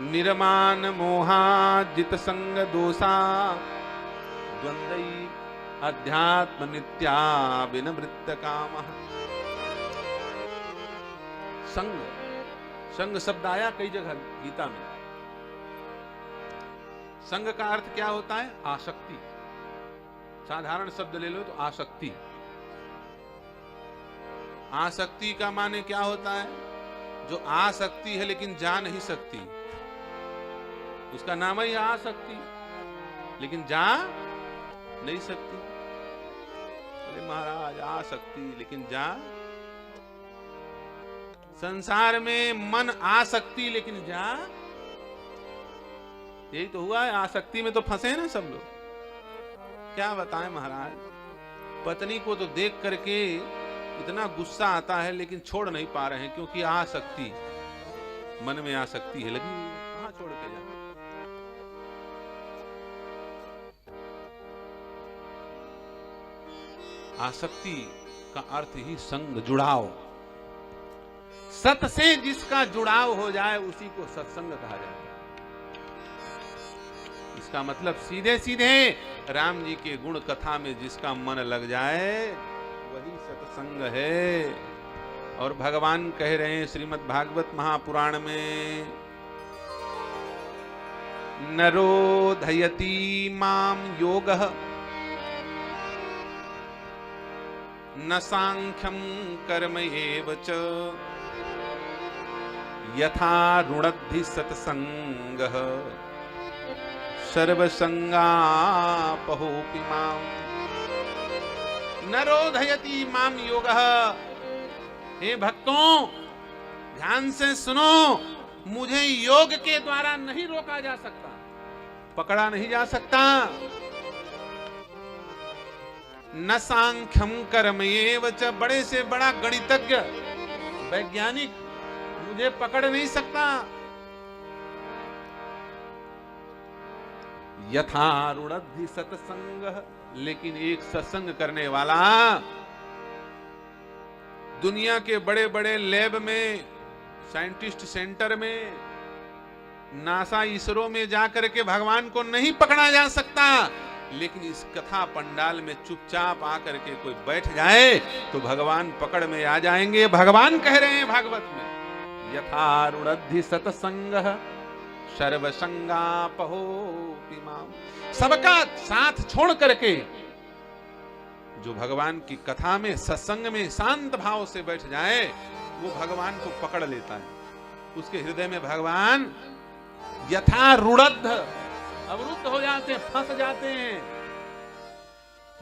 निर्माण मोहाजित संग दोषा द्वंद्वई अध्यात्म नित्या विनवृत्त काम। संग, संग शब्द आया कई जगह गीता में। संग का अर्थ क्या होता है? आसक्ति। साधारण शब्द ले लो तो आसक्ति। आसक्ति का माने क्या होता है? जो आ सकती है लेकिन जा नहीं सकती, उसका नाम ही आसक्ति, लेकिन जा नहीं सकती। अरे महाराज आ सकती लेकिन जा। संसार में मन आ सकती लेकिन जा, यही तो हुआ है। आसक्ति में तो फंसे ना सब लोग। क्या बताएं महाराज, पत्नी को तो देख करके इतना गुस्सा आता है लेकिन छोड़ नहीं पा रहे हैं, क्योंकि आसक्ति, मन में आसक्ति है लगी, कहां छोड़ के जाए। आसक्ति का अर्थ ही संग, जुड़ाव। सत से जिसका जुड़ाव हो जाए उसी को सत्संग कहा जाता है। इसका मतलब सीधे सीधे राम जी के गुण कथा में जिसका मन लग जाए वही सत्संग है। और भगवान कह रहे हैं श्रीमद् भागवत महापुराण में, नरो धयति माम योगः न सांख्यम कर्म एव च यथा रुणद्धि सत्संगः सर्वसंगापहोऽपि माम्। नरोधयति माम योगः। हे भक्तों, ध्यान से सुनो, मुझे योग के द्वारा नहीं रोका जा सकता, पकड़ा नहीं जा सकता। न सांख्यम कर्म एव च, बड़े से बड़ा गणितज्ञ वैज्ञानिक मुझे पकड़ नहीं सकता। यथा रुणद्धि सत्संगः, लेकिन एक सत्संग करने वाला दुनिया के बड़े बड़े लैब में, साइंटिस्ट सेंटर में, नासा इसरो में जाकर के भगवान को नहीं पकड़ा जा सकता, लेकिन इस कथा पंडाल में चुपचाप आकर के कोई बैठ जाए तो भगवान पकड़ में आ जाएंगे। भगवान कह रहे हैं भागवत में, यथा रुणद्धि सत्संगः सर्वसंगापहोऽपि माम्। सबका साथ छोड़ करके जो भगवान की कथा में, सत्संग में शांत भाव से बैठ जाए वो भगवान को पकड़ लेता है। उसके हृदय में भगवान यथा रुणद्ध, अवरुद्ध हो जाते हैं, फंस जाते हैं।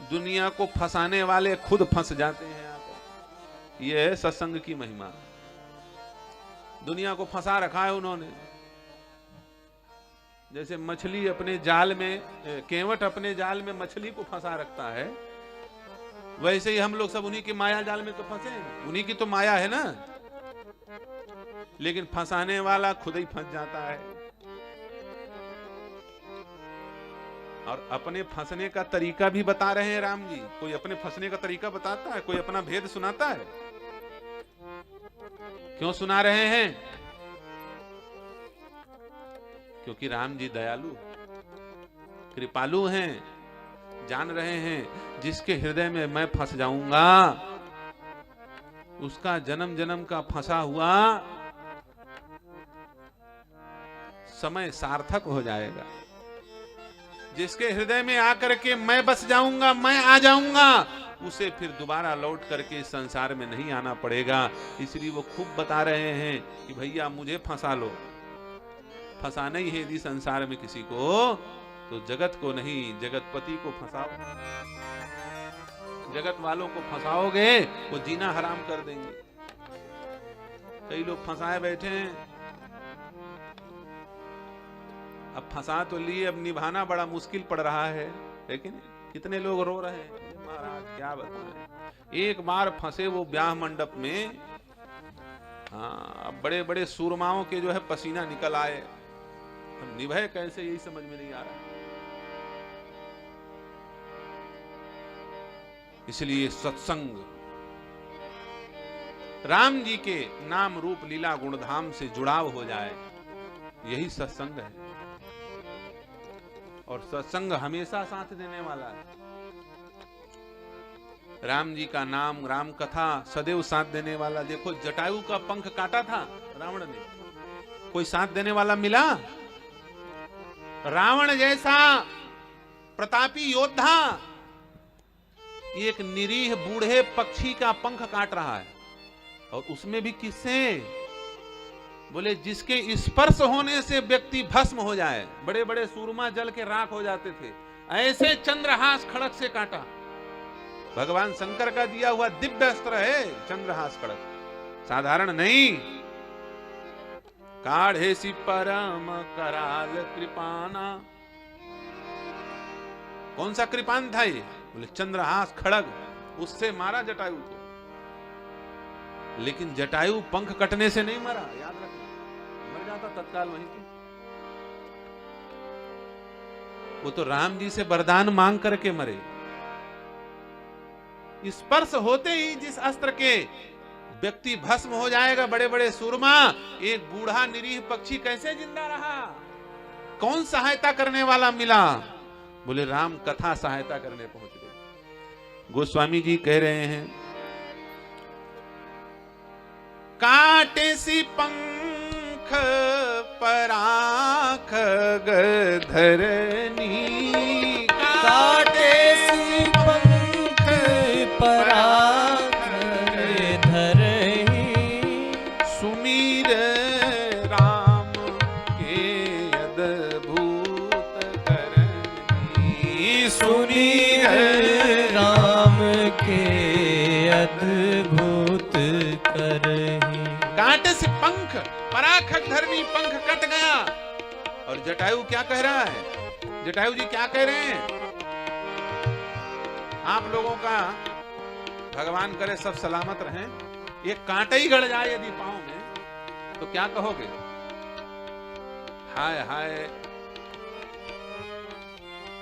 दुनिया को फंसाने वाले खुद फंस जाते हैं यहाँ पर। यह है सत्संग की महिमा। दुनिया को फंसा रखा है उन्होंने। जैसे मछली अपने जाल में, केवट अपने जाल में मछली को फंसा रखता है, वैसे ही हम लोग सब उन्हीं के माया जाल में तो फंसे हैं। उन्हीं की तो माया है ना, लेकिन फंसाने वाला खुद ही फंस जाता है। और अपने फंसने का तरीका भी बता रहे हैं राम जी। कोई अपने फंसने का तरीका बताता है? कोई अपना भेद सुनाता है? क्यों सुना रहे हैं? क्योंकि राम जी दयालु, कृपालु हैं। जान रहे हैं जिसके हृदय में मैं फंस जाऊंगा उसका जन्म जन्म का फंसा हुआ समय सार्थक हो जाएगा। जिसके हृदय में आकर के मैं बस जाऊंगा, मैं आ जाऊंगा, उसे फिर दोबारा लौट करके इस संसार में नहीं आना पड़ेगा। इसलिए वो खूब बता रहे हैं कि भैया मुझे फंसा लो। फंसाना ही है यदि संसार में किसी को, तो जगत को नहीं, जगतपति को फंसाओ। जगत वालों को फंसाओगे वो जीना हराम कर देंगे। कई लोग फंसाए बैठे हैं। अब फंसा तो लिए, अब निभाना बड़ा मुश्किल पड़ रहा है। लेकिन कितने लोग रो रहे हैं महाराज, क्या बताएं। एक बार फंसे वो ब्याह मंडप में, हाँ, बड़े बड़े सूरमाओं के जो है पसीना निकल आए। हम निभाए कैसे, यही समझ में नहीं आ रहा। इसलिए सत्संग राम जी के नाम रूप लीला गुणधाम से जुड़ाव हो जाए यही सत्संग है, और सत्संग हमेशा साथ देने वाला है। राम जी का नाम, राम कथा सदैव साथ देने वाला। देखो जटायु का पंख काटा था रावण ने, कोई साथ देने वाला मिला? रावण जैसा प्रतापी योद्धा एक निरीह बूढ़े पक्षी का पंख काट रहा है, और उसमें भी किससे? बोले जिसके स्पर्श होने से व्यक्ति भस्म हो जाए। बड़े बड़े सूरमा जल के राख हो जाते थे, ऐसे चंद्रहास खड़ग से काटा। भगवान शंकर का दिया हुआ दिव्य अस्त्र है चंद्रहास खड़ग, साधारण नहीं। काढ़े सी परम कराल कृपाना। कौन सा कृपान था ये? बोले चंद्रहास खड़ग, उससे मारा जटायु को। लेकिन जटायु पंख कटने से नहीं मरा, याद रखना, मर जाता तत्काल वहीं पे। वो तो राम जी से वरदान मांग करके मरे। स्पर्श होते ही जिस अस्त्र के व्यक्ति भस्म हो जाएगा, बड़े बड़े सूरमा, एक बूढ़ा निरीह पक्षी कैसे जिंदा रहा? कौन सहायता करने वाला मिला? बोले राम कथा सहायता करने पहुंच गए। गोस्वामी जी कह रहे हैं, काटे सी पंख पराख गधरनी, काटे सी पंख पराख गधरनी, सुमीर राम के अद्भुत करनी, सुमीर राम के अद्भुत करही। काटे से पंख पराख धरनी, पंख कट गया। और जटायु क्या कह रहा है? जटायु जी क्या कह रहे हैं? आप लोगों का भगवान करे सब सलामत रहें, ये कांटा ही गड़ जाए यदि पांव में तो क्या कहोगे? हाय हाय,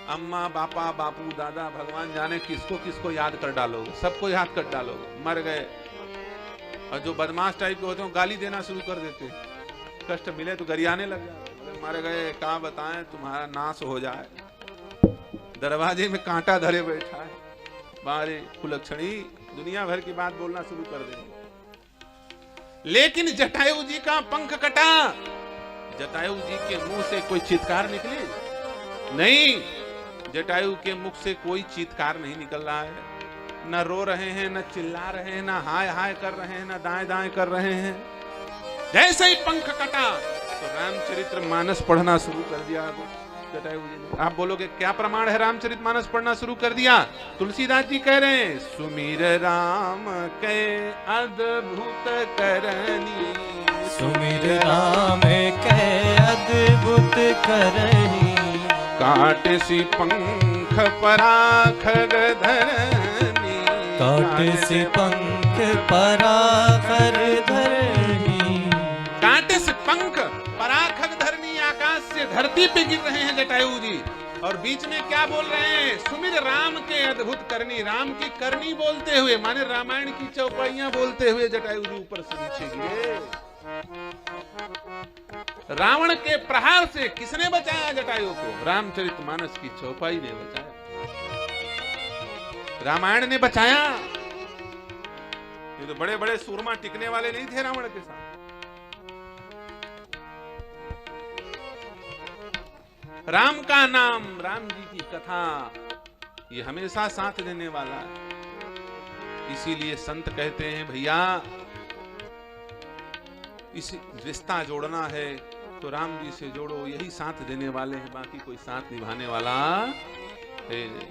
अम्मा बापा बापू दादा, भगवान जाने किसको किसको याद कर डालोगे, सबको याद कर डालोगे। मर गए, और जो बदमाश टाइप के होते हैं गाली देना शुरू कर देते हैं, कष्ट मिले तो गरियाने लग जाए, मर गए क्या बताएं, तुम्हारा नाश हो जाए। दरवाजे में कांटा धरे बैठा है, बारे कुलक्षणी, दुनिया भर की बात बोलना शुरू कर देंगे। लेकिन जटायु जी का पंख कटा, जटायु जी के मुंह से कोई चीत्कार निकली नहीं। जटायु के मुख से कोई चीत्कार नहीं निकल रहा है, न रो रहे हैं, न चिल्ला रहे हैं, न हाय हाय कर रहे हैं, न दाएं दाएं कर रहे हैं। जैसे ही पंख कटा तो रामचरित्र मानस पढ़ना शुरू कर दिया जटायु जी ने। आप बोलोगे क्या प्रमाण है रामचरित मानस पढ़ना शुरू कर दिया? तुलसीदास जी कह रहे हैं, सुमिर राम के अद्भुत करनी, सुमिर राम के अद्भुत करही, काट सी पंख पराख गधरनी, काट से पंख पराखर धरनी, काट से पंख पराखग धरनी, आकाश से धरती पे गिर रहे हैं जटायु जी, और बीच में क्या बोल रहे हैं? सुमिर राम के अद्भुत करनी, राम की करनी बोलते हुए, माने रामायण की चौपाइयां बोलते हुए जटायु जी ऊपर से नीचे गिरे। रावण के प्रहार से किसने बचाया जटायु को? रामचरितमानस की चौपाई ने बचाया, रामायण ने बचाया। ये तो बड़े बड़े सूरमा टिकने वाले नहीं थे रावण के साथ। राम का नाम, राम जी की कथा, ये हमेशा साथ देने वाला है। इसीलिए संत कहते हैं भैया, इस रिश्ता जोड़ना है तो राम जी से जोड़ो, यही साथ देने वाले हैं, बाकी कोई साथ निभाने वाला है नहीं।